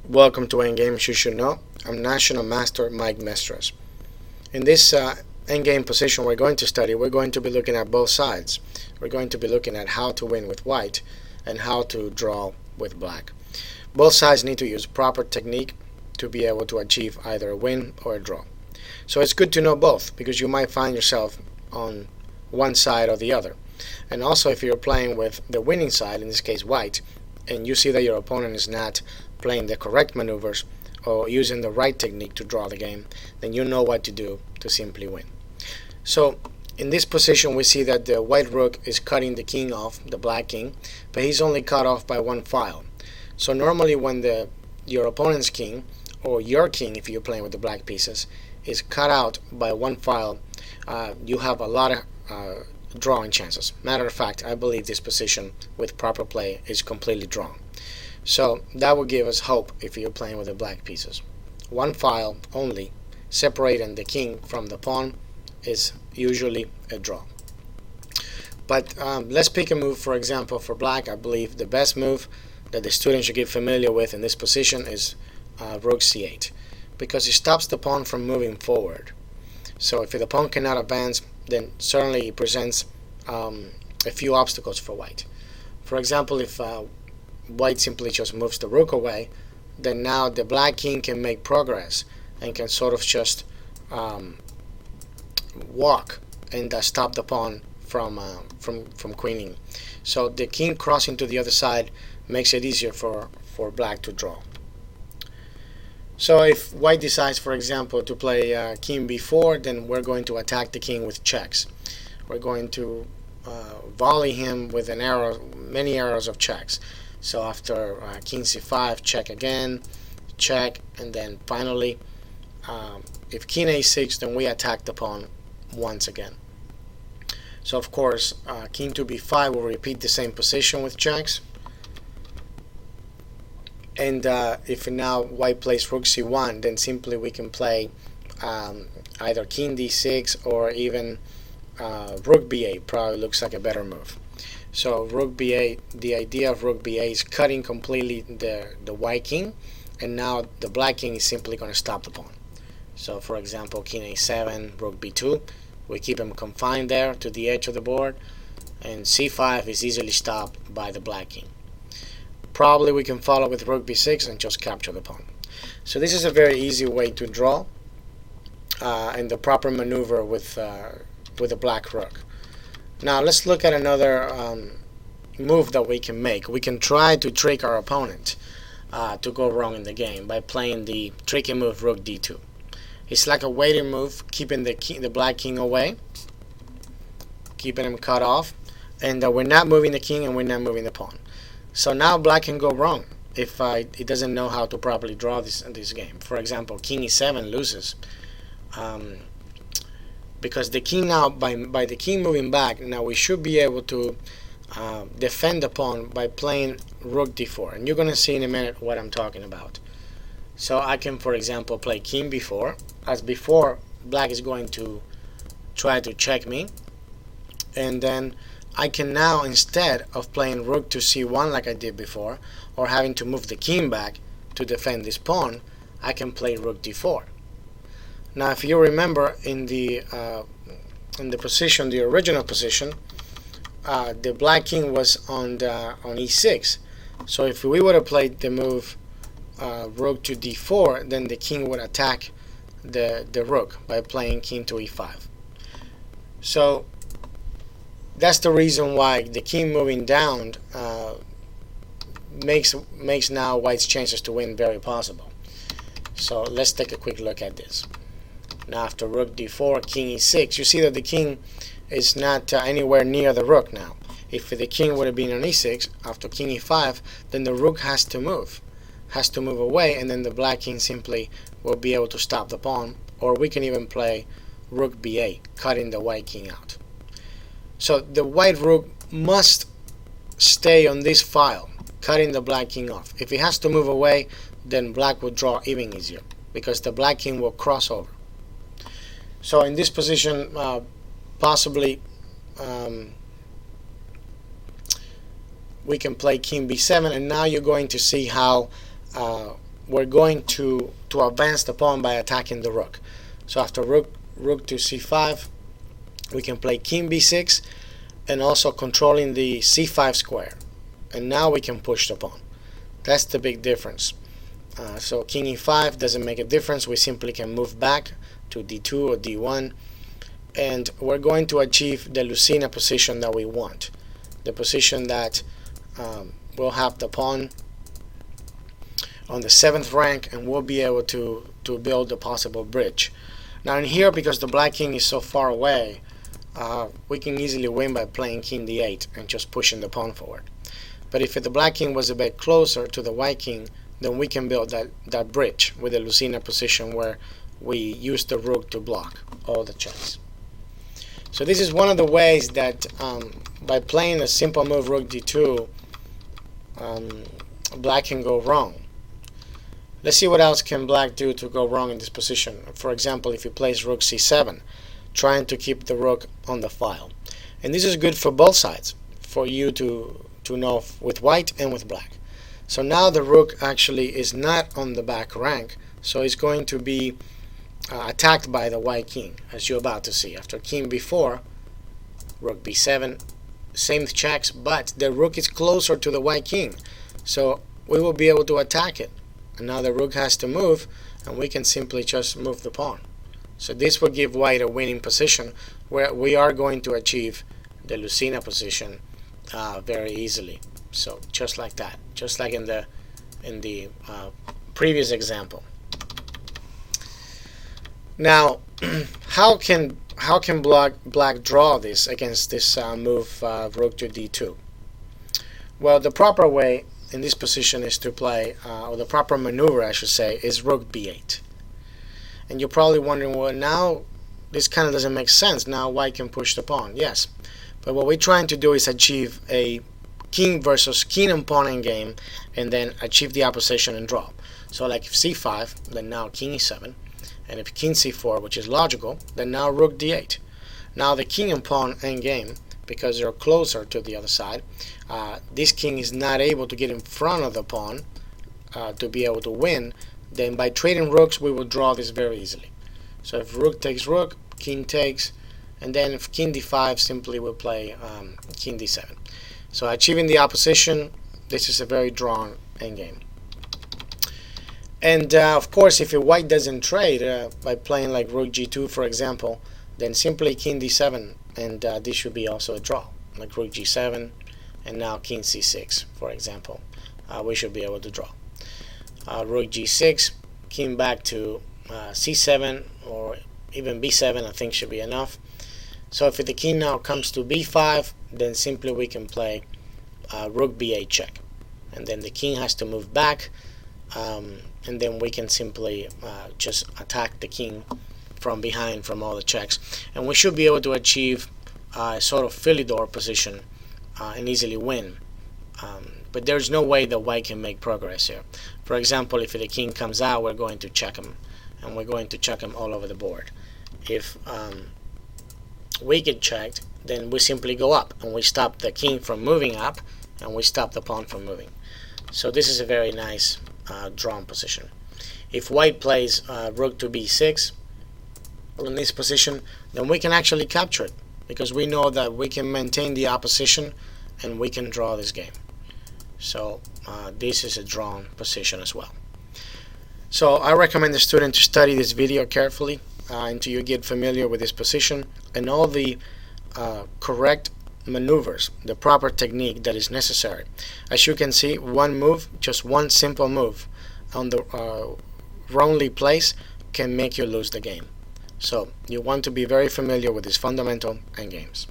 Welcome to Endgames You Should Know. I'm National Master Mike Mestres. In this endgame position we're going to be looking at both sides. We're going to be looking at how to win with white and how to draw with black. Both sides need to use proper technique to be able to achieve either a win or a draw. So it's good to know both because you might find yourself on one side or the other. And also if you're playing with the winning side, in this case white, and you see that your opponent is not playing the correct maneuvers or using the right technique to draw the game, then you know what to do to simply win. So in this position we see that the white rook is cutting the king off, the black king, but he's only cut off by one file. So normally when your opponent's king, or your king if you're playing with the black pieces, is cut out by one file, you have a lot of drawing chances. Matter of fact, I believe this position with proper play is completely drawn. So that will give us hope if you're playing with the black pieces. One file only separating the king from the pawn is usually a draw. But let's pick a move. For example, for black, I believe the best move that the student should get familiar with in this position is rook c8, because it stops the pawn from moving forward. So if the pawn cannot advance, then certainly it presents a few obstacles for white. For example, if white simply just moves the rook away, then now the black king can make progress and can sort of just walk and stop the pawn from queening. So the king crossing to the other side makes it easier for black to draw. So if white decides, for example, to play king b4, then we're going to attack the king with checks. We're going to volley him with many arrows of checks. So after king c5, check again, check, and then finally, if king a6, then we attack the pawn once again. So of course, king to b5 will repeat the same position with checks. And if now white plays rook c1, then simply we can play either king d6 or even rook b8 probably looks like a better move. So rook b8, the idea of rook b8 is cutting completely the white king, and now the black king is simply going to stop the pawn. So for example, king a7, rook b2, we keep him confined there to the edge of the board, and c5 is easily stopped by the black king. Probably we can follow with rook b6 and just capture the pawn. So this is a very easy way to draw and the proper maneuver with the black rook. Now let's look at another move that we can make. We can try to trick our opponent to go wrong in the game by playing the tricky move rook d2. It's like a waiting move, keeping the black king away, keeping him cut off, and we're not moving the king and we're not moving the pawn. So now black can go wrong if it doesn't know how to properly draw this game. For example, king e7 loses because the king now, by the king moving back, now we should be able to defend the pawn by playing rook d4, and you're going to see in a minute what I'm talking about. So I can, for example, play king b4. As before, black is going to try to check me, and then I can now, instead of playing rook to c1 like I did before, or having to move the king back to defend this pawn, I can play rook d4. Now if you remember in the position, the original position, the black king was on e6. So if we would have played the move rook to d4, then the king would attack the rook by playing king to e5. So that's the reason why the king moving down makes now white's chances to win very possible. So let's take a quick look at this. Now after rook d4, king e6, you see that the king is not anywhere near the rook now. If the king would have been on e6 after king e5, then the rook has to move away, and then the black king simply will be able to stop the pawn, or we can even play rook b8, cutting the white king out. So the white rook must stay on this file, cutting the black king off. If he has to move away, then black will draw even easier because the black king will cross over. So in this position, possibly we can play king b7, and now you're going to see how we're going to advance the pawn by attacking the rook. So after rook to c5, we can play king b6 and also controlling the c5 square, and now we can push the pawn. That's the big difference. So king e5 doesn't make a difference. We simply can move back to d2 or d1, and we're going to achieve the Lucena position that we want, the position that we'll have the pawn on the 7th rank, and we'll be able to build a possible bridge. Now in here, because the black king is so far away, we can easily win by playing king d8 and just pushing the pawn forward. But if the black king was a bit closer to the white king, then we can build that bridge with the Lucena position where we use the rook to block all the checks. So this is one of the ways that by playing a simple move rook d2, black can go wrong. Let's see what else can black do to go wrong in this position. For example, if he plays rook c7, trying to keep the rook on the file. And this is good for both sides, for you to know with white and with black. So now the rook actually is not on the back rank, so it's going to be attacked by the white king, as you're about to see. After king b4, rook b7, same checks, but the rook is closer to the white king, so we will be able to attack it. And now the rook has to move, and we can simply just move the pawn. So this will give white a winning position where we are going to achieve the Lucena position very easily. So just like that, just like in the previous example. Now, how can black draw this against this move rook to d2? Well, the proper way in this position is to play, or the proper maneuver I should say, is rook b8. And you're probably wondering, well, now this kind of doesn't make sense. Now white can push the pawn. Yes, but what we're trying to do is achieve a king versus king and pawn endgame, and then achieve the opposition and draw. So like if c5, then now king e7, and if king c4, which is logical, then now rook d8. Now the king and pawn endgame, because they're closer to the other side, this king is not able to get in front of the pawn to be able to win. Then by trading rooks, we will draw this very easily. So if rook takes rook, king takes, and then if king d5, simply we'll play king d7. So achieving the opposition, this is a very drawn endgame. And of course, if a white doesn't trade by playing like rook g2, for example, then simply king d7, and this should be also a draw, like rook g7, and now king c6, for example. We should be able to draw. Rook g6, king back to c7, or even b7, I think should be enough. So if the king now comes to b5, then simply we can play rook b8 check, and then the king has to move back, and then we can simply just attack the king from behind from all the checks, and we should be able to achieve a sort of Philidor position and easily win. But there's no way that white can make progress here. For example, if the king comes out, we're going to check him, and we're going to check him all over the board. If we get checked, then we simply go up, and we stop the king from moving up, and we stop the pawn from moving. So this is a very nice drawn position. If white plays rook to b6 in this position, then we can actually capture it, because we know that we can maintain the opposition and we can draw this game. So this is a drawn position as well. So I recommend the student to study this video carefully until you get familiar with this position and all the correct maneuvers, the proper technique that is necessary. As you can see, one move, just one simple move on the wrongly placed can make you lose the game. So you want to be very familiar with these fundamental endgames.